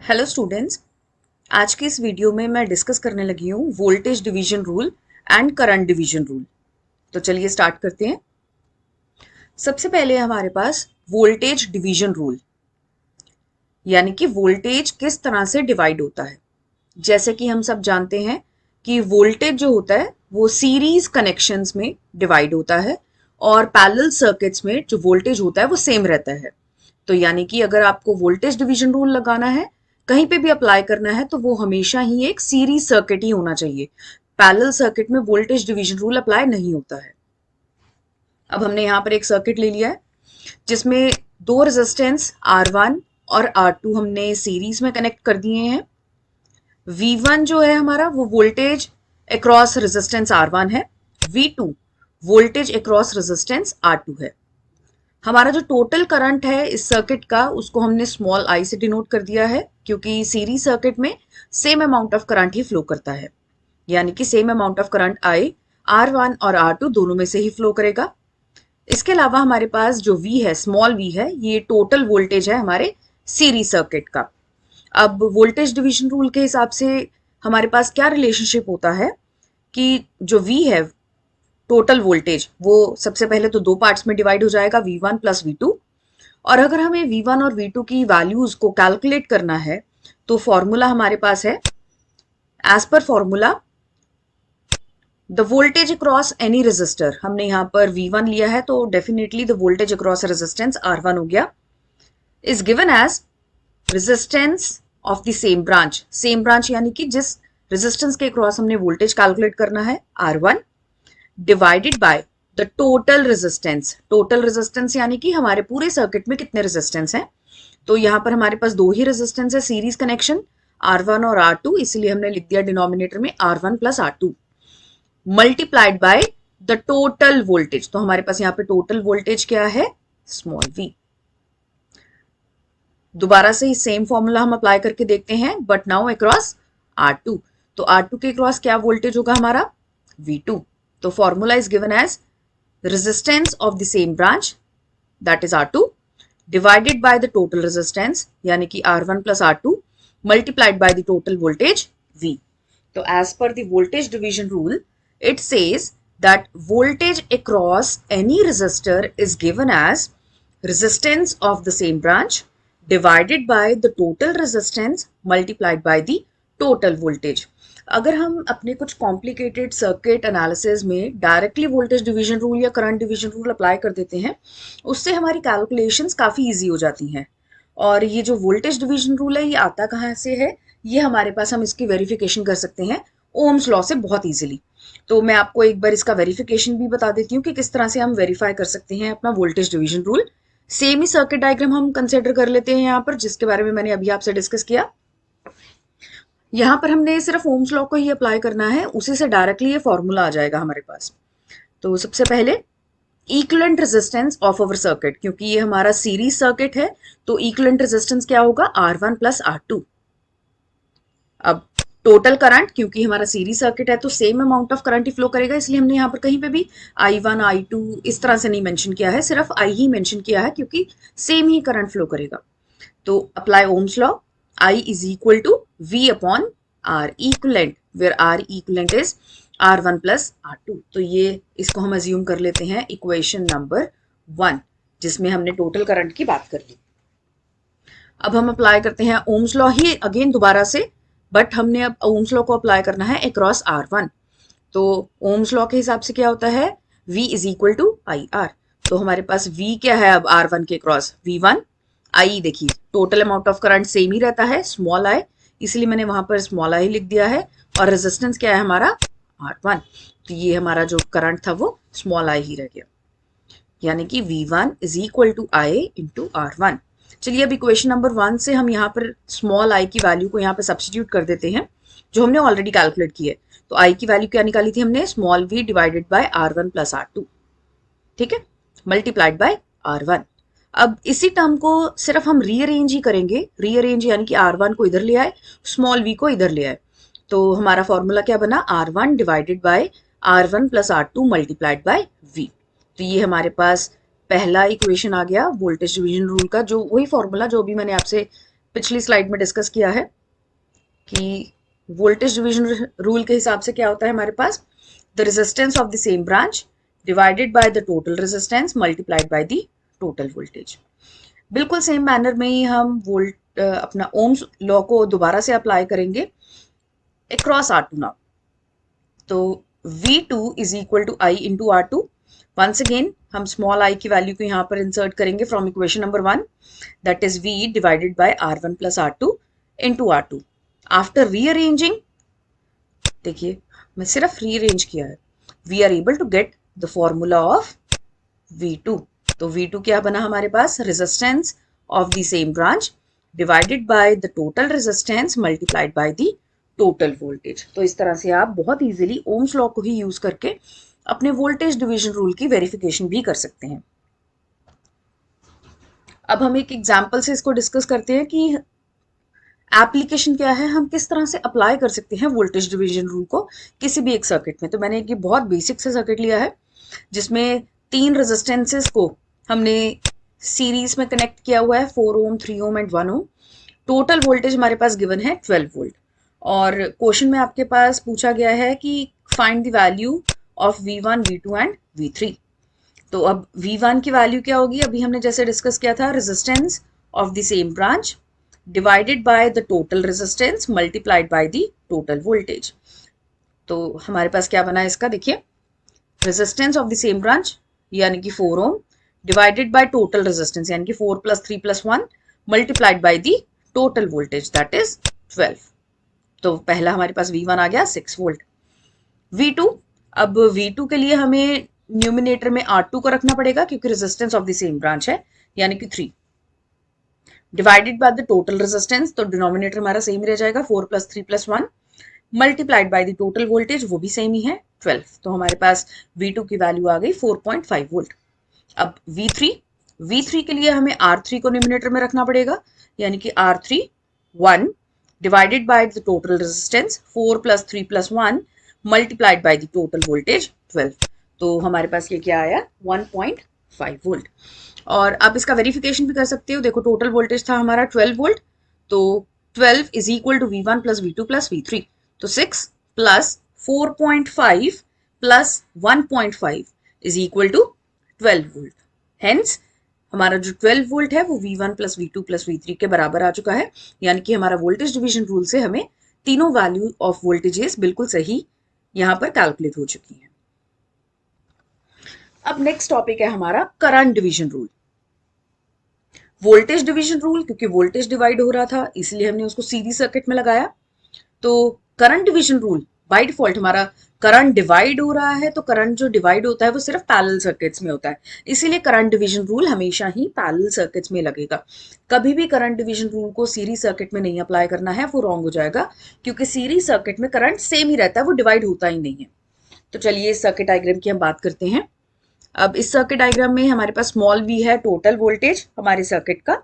Hello students. आज की इस वीडियो में मैं डिस्कस करने लगी हूँ voltage division rule and current division rule. तो चलिए स्टार्ट करते हैं। सबसे पहले हमारे पास वोल्टेज डिवीजन रूल, यानी कि वोल्टेज किस तरह से डिवाइड होता है। जैसे कि हम सब जानते हैं कि वोल्टेज जो होता है वो सीरीज कनेक्शंस में डिवाइड होता है और पैरेलल सर्किट्स में जो वोल्टेज होता है वो सेम रहता है। तो यानी कि अगर आपको वोल्टेज डिवीजन रूल लगाना है, कहीं पे भी अप्लाई करना है, तो वो हमेशा ही एक सीरीज सर्किट ही होना चाहिए। पैरेलल सर्किट में वोल्टेज डिवीजन रूल अप्लाई नहीं होता है। अब हमने यहाँ पर एक सर्किट ले लिया है जिसमें दो रेजिस्टेंस R1 और R2 हमने सीरीज में कनेक्ट कर दिए हैं। V1 जो है हमारा वो वोल्टेज अक्रॉस रेजिस्टेंस R1 है। V2 voltage across resistance R2 है। हमारा जो टोटल करंट है इस सर्किट का उसको हमने स्मॉल आई से डिनोट कर दिया है, क्योंकि सीरीज सर्किट में same amount of current he flow करता है, यानी कि same amount of current I R1 और R2 दोनों में से ही फ्लो करेगा। इसके अलावा हमारे पास जो V है, स्मॉल v है, ये टोटल वोल्टेज है हमारे सीरीज सर्किट का। अब वोल्टेज डिवीजन रूल के हिसाब से हमारे पास क्या रिलेशनशिप होता है कि जो V है टोटल वोल्टेज, वो सबसे पहले तो दो पार्ट्स में डिवाइड हो जाएगा, V1 प्लस V2। और अगर हमें V1 और V2 की वैल्यूज को कैलकुलेट करना है तो फॉर्मूला हमारे पास है, एज पर formula the voltage across any resistor. हमने यहाँ पर V1 लिया है तो definitely the voltage across resistance R1 हो गया, is given as resistance of the same branch. Same branch यानी कि जिस रेजिस्टेंस के अक्रॉस हमने वोल्टेज कैलकुलेट करना है R1, divided by the total resistance. Total resistance यानी कि हमारे पूरे सर्किट में कितने रेजिस्टेंस हैं। तो यहाँ पर हमारे पास दो ही रेजिस्टेंस है, सीरीज कनेक्शन R1 और R2, इसलिए हमने लिख दिया डिनोमिनेटर में R1 plus R2 multiplied by the total voltage. तो हमारे पास यहाँ पे टोटल वोल्टेज क्या है, स्मॉल v। दोबारा से ही सेम फॉर्मूला हम अप्लाई करके देखते हैं, बट नाउ अक्रॉस R2। तो R2 के अक्रॉस क्या वोल्टेज होगा हमारा, V2। तो formula is given as resistance of the same branch, that is R2, divided by the total resistance यानी कि R1 plus R2 multiplied by the total voltage V। तो as per the voltage division rule, it says that voltage across any resistor is given as resistance of the same branch divided by the total resistance multiplied by the total voltage। अगर हम अपने कुछ complicated circuit analysis में directly voltage division rule या current division rule apply कर देते हैं, उससे हमारी कैलकुलेशंस काफ़ी इजी हो जाती हैं। और ये जो वोल्टेज डिवीजन रूल है ये आता कहाँ से है, ये हमारे पास, हम इसकी वेरिफिकेशन कर सकते हैं ओम्स लॉ से बहुत ईजिली। तो मैं आपको एक बार इसका वेरिफिकेशन भी बता देती हूँ कि किस तरह से हम वेरीफाई कर सकते हैं अपना वोल्टेज डिवीजन रूल। सेम ही सर्किट डायग्राम हम कंसिडर कर लेते हैं यहाँ पर, जिसके बारे में मैंने अभी आपसे डिस्कस किया। यहाँ पर हमने सिर्फ ओम्स लॉ को ही अप्लाई करना है, उसी से डायरेक्टली ये फॉर्मूला आ जाएगा हमारे पास। तो सबसे पहले equivalent resistance of our circuit, क्योंकि ये हमारा सीरीज सर्किट है तो इक्विवेलेंट रेजिस्टेंस क्या होगा, R1 प्लस R2। अब टोटल करंट, क्योंकि हमारा सीरीज सर्किट है तो same amount of current he flow करेगा, इसलिए हमने यहाँ पर कहीं पे भी I1 I2 इस तरह से नहीं मेंशन किया है, सिर्फ I ही मेंशन किया है क्योंकि सेम ही करंट फ्लो करेगा। तो apply Ohm's law, I is equal to V upon R equivalent, where R equivalent is R1 plus R2। तो ये इसको हम अज्यूम कर लेते हैं इक्वेशन नंबर 1, जिसमें हमने टोटल करंट की बात कर ली। अब हम अप्लाई करते हैं ओम्स लॉ ही अगेन दोबारा से, बट हमने अब ओम्स लॉ को अप्लाई करना है अक्रॉस R1। तो ओम्स लॉ के हिसाब से क्या होता है, V is equal to IR। तो हमारे पास V क्या है अब R1 के क्रॉस, V1। आई देखिए total amount of current same ही रहता है, स्मॉल आई, इसलिए मैंने वहां पर स्मॉल आई लिख दिया है। और रेजिस्टेंस क्या है हमारा, R1। तो ये हमारा जो करंट था वो स्मॉल आई ही रह गया, यानी कि V1 is equal to I into R1। चलिए अब इक्वेशन नंबर 1 से हम यहाँ पर स्मॉल आई की वैल्यू को यहाँ पे सब्सटीट्यूट कर देते हैं, जो हमने ऑलरेडी कैलकुलेट की है। तो आई की वैल्यू क्या निकाली थी हमने, small v divided by R1 plus R2, ठीक है, मल्टीप्लाइड बाय R1। अब इसी टर्म को सिर्फ हम रीअरेंज ही करेंगे, रीअरेंज यानी कि R1 को इधर ले आए, स्मॉल v को इधर ले आए। तो हमारा फॉर्मूला क्या बना, R1 divided by R1 plus R2 multiplied bye v। तो ये हमारे पास पहला इक्वेशन आ गया वोल्टेज डिवीजन रूल का, जो वही फॉर्मूला जो भी मैंने आपसे पिछली स्लाइड में डिस्कस किया है कि वोल्टेज डिवीजन रूल के हिसाब से क्या होता है हमारे पास, the resistance of the same branch divided by the total resistance multiplied by the total voltage. बिल्कुल सेम मैनर में ही हम अपना ओम्स लॉ को दोबारा से अप्लाई करेंगे अक्रॉस R2 नाउ। तो V2 is equal to I into R2। Once again हम स्मॉल i की वैल्यू को यहाँ पर इंसर्ट करेंगे from equation number 1, that is V divided by R1 plus R2 into R2। After rearranging, देखिए मैं सिर्फ रीअरेंज किया है, we are able to get the formula of V2। तो V2 क्या बना हमारे पास, resistance of the same branch divided by the total resistance multiplied by the total voltage. तो इस तरह से आप बहुत इजीली ओम्स लॉ को ही यूज करके अपने वोल्टेज डिवीजन रूल की वेरिफिकेशन भी कर सकते हैं। अब हम एक एग्जांपल से इसको डिस्कस करते हैं कि एप्लीकेशन क्या है, हम किस तरह से अप्लाई कर सकते हैं वोल्टेज डिवीजन रूल को किसी भी एक सर्किट में। तो मैंने एक बहुत बेसिक से सर्किट लिया है जिसमें 3 रेजिस्टेंसेस को हमने सीरीज में कनेक्ट किया हुआ है, 4 ohm, 3 ohm and 1 ohm. Total voltage हमारे पास गिवन है 12 वोल्ट और क्वेश्चन में आपके पास पूछा गया है कि find the value of V1, V2 and V3। तो अब V1 की वैल्यू क्या होगी, अभी हमने जैसे डिस्कस किया था, resistance of the same branch divided by the total resistance multiplied by the total voltage. तो हमारे पास क्या बना है इसका, देखिए resistance of the same branch यानी कि 4 ओम डिवाइडेड बाय टोटल रेजिस्टेंस यानी कि 4 plus 3 plus 1 multiplied by the total voltage that is 12। तो पहला हमारे पास V1 आ गया 6 वोल्ट। V2, अब V2 के लिए हमें न्यूमिनेटर में R2 को रखना पड़ेगा क्योंकि resistance of the same branch है यानी कि 3 divided by the total resistance, तो डिनोमिनेटर हमारा सेम रह जाएगा 4 plus 3 plus 1 multiplied by the total voltage, वो भी सेम ही है 12। तो हमारे पास V2 की वैल्यू आ गई 4.5 वोल्ट। अब V3 के लिए हमें R3 को न्यूमिनेटर में रखना पड़ेगा यानी कि R3 1 divided by the total resistance 4 plus 3 plus 1 multiplied by the total voltage 12। तो हमारे पास ये क्या आया 1.5 वोल्ट। और आप इसका वेरिफिकेशन भी कर सकते हो, देखो टोटल वोल्टेज था हमारा 12 वोल्ट, तो 12 is equal to V1 plus V2 plus V3। तो 6 plus 4.5 plus 1.5 is equal to 12 volt. Hence हमारा जो 12 वोल्ट है वो V1 plus V2 plus V3 के बराबर आ चुका है, यानी कि हमारा वोल्टेज डिवीजन रूल से हमें तीनों वैल्यू ऑफ वोल्टेजेस बिल्कुल सही यहां पर कैलकुलेट हो चुकी हैं। अब नेक्स्ट टॉपिक है हमारा current division rule. Voltage division rule, क्योंकि वोल्टेज डिवाइड हो रहा था इसलिए हमने उसको सीरीज सर्किट में लगाया। तो current division rule by default हमारा करंट डिवाइड हो रहा है, तो करंट जो डिवाइड होता है वो सिर्फ पैरेलल सर्किट्स में होता है, इसीलिए करंट डिवीजन रूल हमेशा ही पैरेलल सर्किट्स में लगेगा। कभी भी करंट डिवीजन रूल को सीरीज सर्किट में नहीं अप्लाई करना है, वो रॉन्ग हो जाएगा, क्योंकि सीरीज सर्किट में करंट सेम ही रहता है, वो डिवाइड होता ही नहीं है। तो चलिए इस सर्किट डायग्राम की हम बात करते हैं। अब इस सर्किट डायग्राम में हमारे पास स्मॉल v है टोटल वोल्टेज हमारे सर्किट का,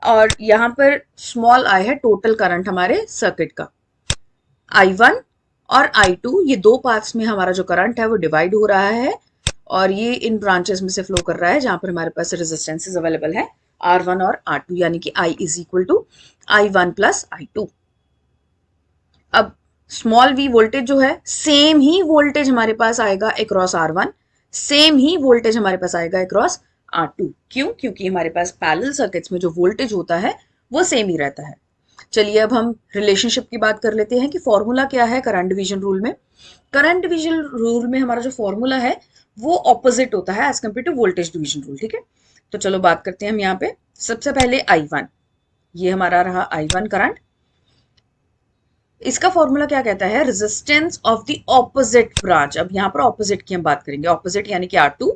और यहाँ पर स्मॉल i है टोटल करंट हमारे सर्किट का। I1 और I2 ये दो पार्ट्स में हमारा जो करंट है वो डिवाइड हो रहा है, और ये इन ब्रांचेस में से फ्लो कर रहा है जहां पर हमारे पास रेजिस्टेंसेस अवेलेबल है R1 और R2, यानी कि I is equal to I1 plus I2। अब स्मॉल v वोल्टेज जो है, सेम ही वोल्टेज हमारे पास आएगा अक्रॉस R1, सेम ही वोल्टेज हमारे पास आएगा अक्रॉस R2। क्यों? क्योंकि हमारे पास पैरेलल सर्किट्स में जो वोल्टेज होता है वो सेम ही रहता है। चलिए अब हम रिलेशनशिप की बात कर लेते हैं कि फॉर्मूला क्या है करंट डिवीजन रूल में। करंट डिवीजन रूल में हमारा जो फॉर्मूला है वो ऑपोजिट होता है as compare to voltage division rule, ठीक है। तो चलो बात करते हैं हम यहाँ पे। सबसे पहले I1, ये हमारा रहा I1 करंट। इसका फॉर्मूला क्या कहता है, resistance of the opposite branch. अब यहाँ पर ऑपोजिट की हम बात करेंगे, ऑपोजिट यानी कि R2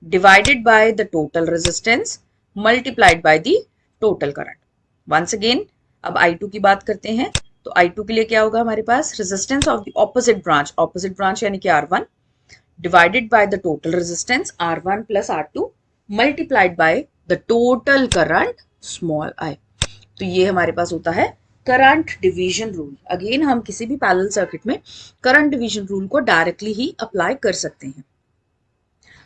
divided by the total resistance multiplied by the total current. Once again अब I2 की बात करते हैं, तो I2 के लिए क्या होगा हमारे पास, resistance of the opposite branch यानी कि R1 divided by the total resistance R1 plus R2 multiplied by the total current small i। तो ये हमारे पास होता है करंट डिवीजन रूल। अगेन हम किसी भी पैरेलल सर्किट में करंट डिवीजन रूल को डायरेक्टली ही अप्लाई कर सकते हैं।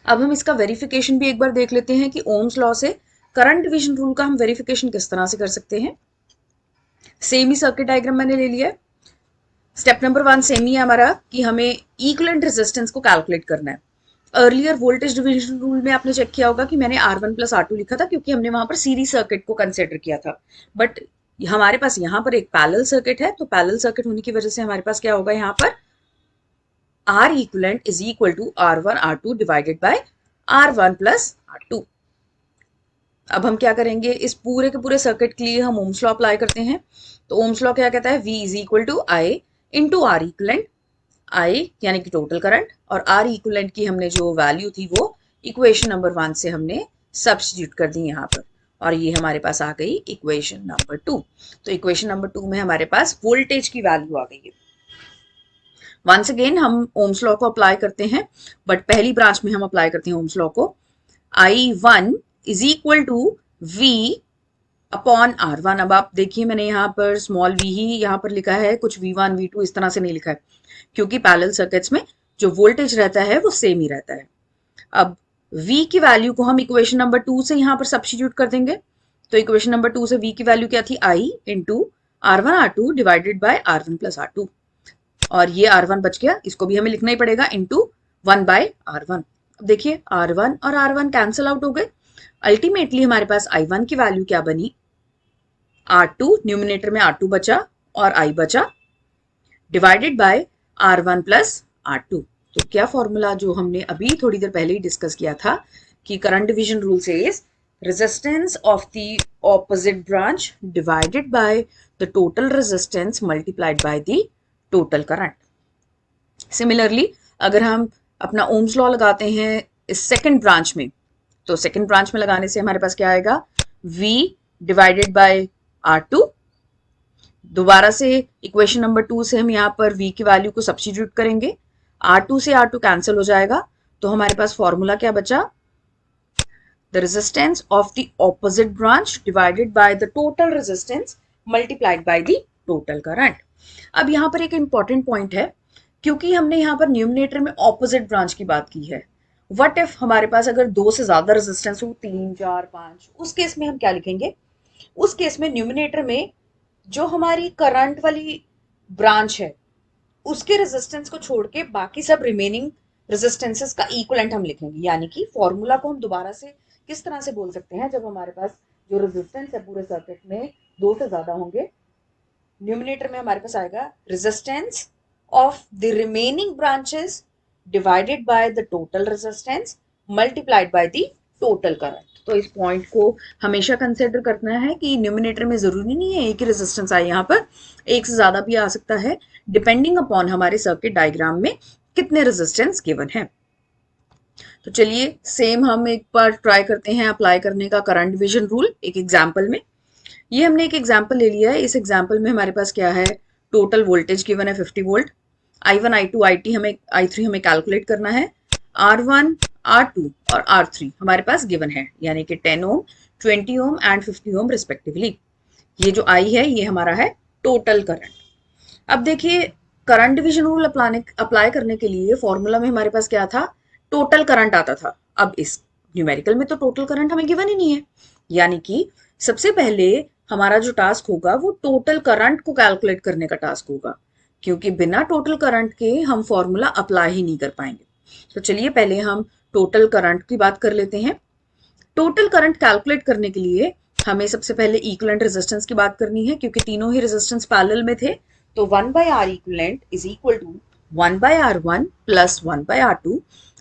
अब हम इसका वेरिफिकेशन भी एक बार देख लेते हैं कि ओम्स लॉ से करंट डिवीजन रूल का हम वेरिफिकेशन किस तरह से कर सकते हैं? सेम ही सर्किट डायग्राम मैंने ले लिया है। स्टेप नंबर 1 सेम ही है हमारा कि हमें इक्विवेलेंट रेजिस्टेंस को कैलकुलेट करना है। अर्लियर वोल्टेज डिवीजन रूल में आपने चेक किया होगा कि मैंने R1 प्लस R2 लिखा था क्योंकि हमने वहां पर सीरीज सर्किट को कंसिडर किया था, बट हमारे पास यहाँ पर एक पैरेलल सर्किट है, तो पैरेलल सर्किट होने की वजह से हमारे पास क्या होगा, यहाँ पर R equivalent is equal to R1 R2 divided by R1 plus R2। अब हम क्या करेंगे, इस पूरे के पूरे सर्किट के लिए हम ओम्स लॉ अप्लाई करते हैं। तो ओम्स लॉ क्या कहता है, V is equal to I into R equivalent, I यानी कि टोटल करंट, और R इक्वलेंट की हमने जो वैल्यू थी वो इक्वेशन नंबर 1 से हमने सब्स्टिट्यूट कर दी यहाँ पर, और ये हमारे पास आ गई इक्वेशन नंबर 2। तो इक्वेशन नंबर 2 में हमारे पास वोल्टेज की वैल्यू आ गई है। वंस अगेन हम ओम्स लॉ को अप्लाई करते हैं, बट पहली ब्रांच में हम अप्लाई करते हैं ओम्स लॉ को। I1 is equal to V upon R1। अब आप देखिए मैंने यहाँ पर स्मॉल v ही यहाँ पर लिखा है, कुछ V1 V2 इस तरह से नहीं लिखा है, क्योंकि पैरेलल सर्किट्स में जो वोल्टेज रहता है वो सेम ही रहता है। अब V की वैल्यू को हम इक्वेशन नंबर 2 से यहाँ पर सब्स्टिट्यूट कर देंगे। तो इक्वेशन नंबर 2 से V की वैल्यू क्या थी, I into R1 R2 divided by R1 plus R2, और ये R1 बच गया, इसको भी हमें लिखना ही पड़ेगा, इंटू 1 बाय R1। अब देखिए R1 और R1 कैंसिल आउट हो गए। अल्टीमेटली हमारे पास I1 की वैल्यू क्या बनी, R2, न्यूमिनेटर में R2 बचा और I बचा, divided by R1 plus R2। तो क्या फॉर्मूला जो हमने अभी थोड़ी देर पहले ही डिस्कस किया था कि current division rule says resistance of the opposite branch divided by the total resistance multiplied by the total current. Similarly अगर हम अपना ओम्स लॉ लगाते हैं इस सेकंड ब्रांच में, तो सेकंड ब्रांच में लगाने से हमारे पास क्या आएगा, V डिवाइडेड बाय R2। दोबारा से इक्वेशन नंबर 2 से हम यहाँ पर V की वैल्यू को सब्स्टिट्यूट करेंगे, R2 से R2 कैंसिल हो जाएगा, तो हमारे पास फॉर्मूला क्या बचा, the resistance of the opposite branch divided by the total resistance multiplied by the total current. अब यहाँ पर एक इंपॉर्टेंट पॉइंट है, क्योंकि हमने यहाँ पर न्यूमिनेटर में ऑपोजिट ब्रांच की बात की है, व्हाट इफ हमारे पास अगर 2 से ज्यादा रेजिस्टेंस हो, 3 4 5, उस केस में हम क्या लिखेंगे, उस केस में न्यूमिनेटर में जो हमारी करंट वाली ब्रांच है उसके रेजिस्टेंस को छोड़ के बाकी सब रिमेनिंग रेजिस्टेंसेस का इक्विवेलेंट हम लिखेंगे। यानी कि फॉर्मूला को हम दोबारा से किस तरह से बोल सकते हैं, जब हमारे पास जो रेजिस्टेंस है पूरे सर्किट में 2 से ज्यादा होंगे, न्यूमिनेटर में हमारे पास आएगा resistance of the remaining branches divided by the total resistance multiplied by the total current. तो इस पॉइंट को हमेशा कंसिडर करना है कि न्यूमिनेटर में जरूरी नहीं है एक ही रेजिस्टेंस आए, यहाँ पर एक से ज्यादा भी आ सकता है, डिपेंडिंग अपॉन हमारे सर्किट डायग्राम में कितने रेजिस्टेंस गिवन है। तो चलिए सेम हम एक बार ट्राई करते हैं अप्लाई करने का करंट डिवीजन रूल एक एग्जाम्पल में। ये हमने एक एग्जाम्पल ले लिया है, इस एग्जाम्पल में हमारे पास क्या है, टोटल वोल्टेज गिवन है 50 वोल्ट, I1 I2 I3 हमें कैलकुलेट करना है, R1 R2 और R3 हमारे पास गिवन है, यानी कि 10 ओम 20 ओम एंड 50 ओम रिस्पेक्टिवली। ये जो I है ये हमारा है टोटल करंट। अब देखिए करंट डिवीजन रूल अप्लाई करने के लिए फॉर्मूला में हमारे पास क्या था, टोटल करंट आता था। अब इस न्यूमेरिकल में तो टोटल करंट हमें गिवन ही नहीं है, यानी कि सबसे पहले हमारा जो टास्क होगा वो टोटल करंट को कैलकुलेट करने का टास्क होगा, क्योंकि बिना टोटल करंट के हम फॉर्मूला अप्लाई ही नहीं कर पाएंगे। तो चलिए पहले हम टोटल करंट की बात कर लेते हैं। टोटल करंट कैलकुलेट करने के लिए हमें सबसे पहले इक्विवेलेंट रेजिस्टेंस की बात करनी है, क्योंकि तीनों ही रेजिस्टेंस पैरेलल में थे। तो 1 by R equivalent is equal to 1 by R1 plus 1 by R2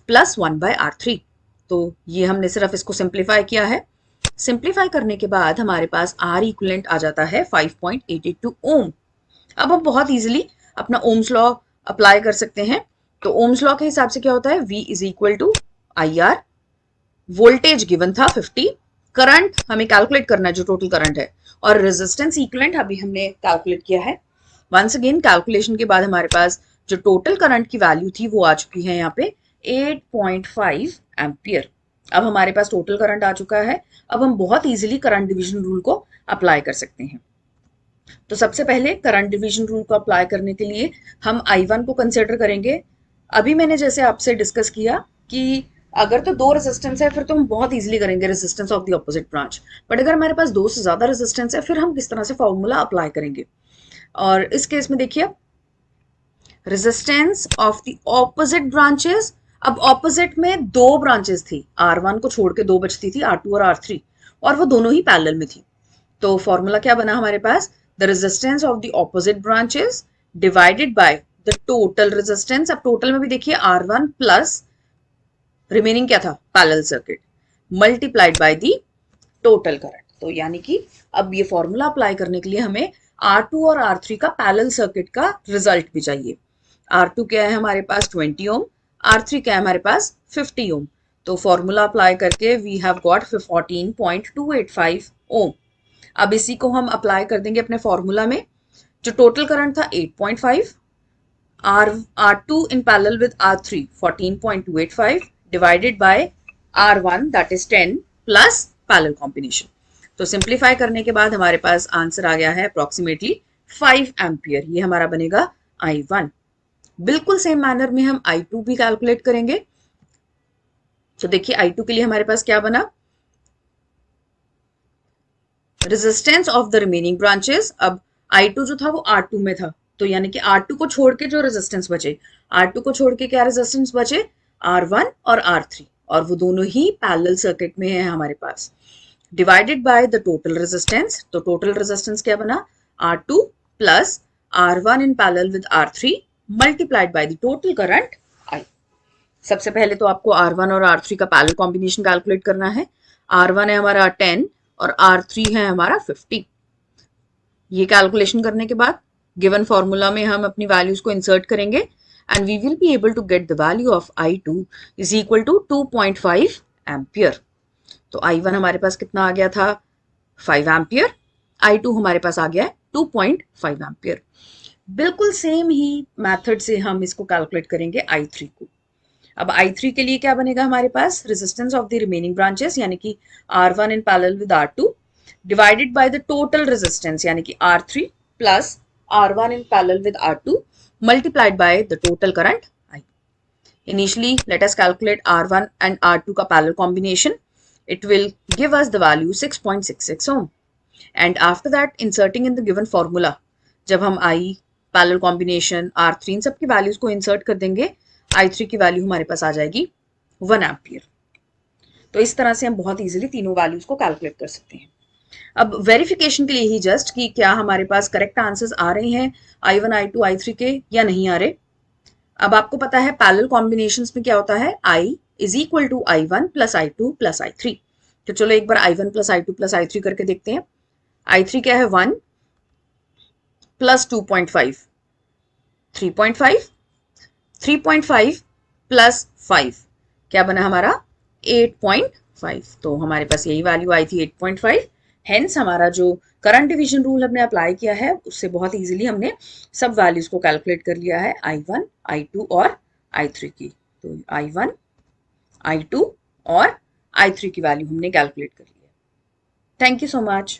plus 1 by R3। तो ये हमने सिर्फ इसको सिंप्लीफाई किया है। सिंप्लीफाई करने के बाद हमारे पास R इक्विवेलेंट आ जाता है 5.882 ओम। अब हम बहुत इजीली अपना ओम्स लॉ अप्लाई कर सकते हैं। तो ओम्स लॉ के हिसाब से क्या होता है, V is equal to IR, voltage given था 50, करंट हमें कैलकुलेट करना है जो टोटल करंट है, और रेजिस्टेंस इक्विवेलेंट अभी हमने कैलकुलेट किया है। वंस अगेन कैलकुलेशन के बाद हमारे पास जो टोटल करंट की वैल्यू थी वो आ चुकी है यहाँ पे 8.5 एम्पियर। अब हमारे पास टोटल करंट आ चुका है, अब हम बहुत इजीली करंट डिवीजन रूल को अप्लाई कर सकते हैं। तो सबसे पहले करंट डिवीजन रूल को अप्लाई करने के लिए हम I1 को कंसिडर करेंगे। अभी मैंने जैसे आपसे डिस्कस किया कि अगर तो दो रेजिस्टेंस है फिर तो हम बहुत इजीली करेंगे resistance of the opposite branch, but अगर हमारे पास दो से ज्यादा रेजिस्टेंस है फिर हम किस तरह से फॉर्मूला अप्लाई करेंगे। और इस केस में देखिए resistance of the opposite branches, अब ऑपोजिट में दो ब्रांचेस थी, R1 को छोड़ के दो बचती थी, R2 और R3, और वो दोनों ही पैरेलल में थी। तो फॉर्मूला क्या बना हमारे पास, the resistance of the opposite branches divided by the total resistance. अब टोटल में भी देखिए R1 प्लस रिमेनिंग क्या था parallel circuit multiplied by the total current. तो यानी कि अब ये फॉर्मूला अप्लाई करने के लिए हमें R2 और R3 का पैरेलल सर्किट का रिजल्ट भी चाहिए। R2 क्या है हमारे पास 20 ओम, R3 क्या है हमारे पास 50 ओम। तो फॉर्मूला अप्लाई करके वी हैव गॉट 14.285 ओम। अब इसी को हम अप्लाई कर देंगे अपने फॉर्मूला में। जो टोटल करंट था 8.5, R2 in parallel with R3 14.285 divided by R1 that is 10 plus parallel combination। तो सिंप्लीफाई करने के बाद हमारे पास आंसर आ गया है अप्रोक्सीमेटली 5 एम्पियर। ये हमारा बनेगा I1। बिल्कुल सेम मैनर में हम I2 भी कैलकुलेट करेंगे। तो देखिए I2 के लिए हमारे पास क्या बना, resistance of the remaining branches. अब I2 जो था वो R2 में था, तो यानी कि R2 को छोड़ के जो रेजिस्टेंस बचे, R2 को छोड़ के क्या रेजिस्टेंस बचे, R1 और R3, और वो दोनों ही पैरेलल सर्किट में है हमारे पास। Divided by the total resistance, तो टोटल रेजिस्टेंस क्या बना, R2 plus R1 in parallel with R3 multiplied by the total current I। सबसे पहले तो आपको R1 और R3 का पैरेलल कॉम्बिनेशन कैलकुलेट करना है। R1 है हमारा 10 और R3 है हमारा 50। ये कैलकुलेशन करने के बाद गिवन फॉर्मूला में हम अपनी वैल्यूज को इंसर्ट करेंगे and we will be able to get the value of I2 is equal to 2.5 ampere. तो I1 हमारे पास कितना आ गया था 5 एम्पियर, I2 हमारे पास आ गया है 2.5 एम्पियर। बिल्कुल सेम ही मेथड से हम इसको कैलकुलेट करेंगे I3 को। अब I3 के लिए क्या बनेगा हमारे पास, resistance of the remaining branches यानी कि R1 in parallel with R2 divided by the total resistance यानी कि R3 plus R1 in parallel with R2 multiplied by the total current I। Initially, let us calculate R1 and R2 का parallel combination. It will give us the value 6.66 ohm. And after that, inserting in the given formula, जब हम I parallel combination R3 इन सब की values को insert कर देंगे, I3 की value हमारे पास आ जाएगी 1 ampere। तो इस तरह से हम बहुत easily तीनों values को calculate कर सकते हैं। अब वेरिफिकेशन के लिए ही जस्ट कि क्या हमारे पास करेक्ट आंसर्स आ रहे हैं I1 I2 I3 के या नहीं आ रहे। अब आपको पता है पैरेलल कॉम्बिनेशंस में क्या होता है, I is equal to I1 plus I2 plus I3। तो चलो एक बार I1 plus I2 plus I3 करके देखते हैं। I3 क्या है 1 प्लस 2.5 3.5, 3.5 प्लस 5 क्या बना हमारा 8.5। तो हमारे पास यही वैल्यू आई थी 8.5। हेंस हमारा जो करंट डिवीजन रूल हमने अप्लाई किया है उससे बहुत इजीली हमने सब वैल्यूज को कैलकुलेट कर लिया है I1 I2 और I3 की। तो I1 I2 और I3 की वैल्यू हमने कैलकुलेट कर ली है। Thank you so much.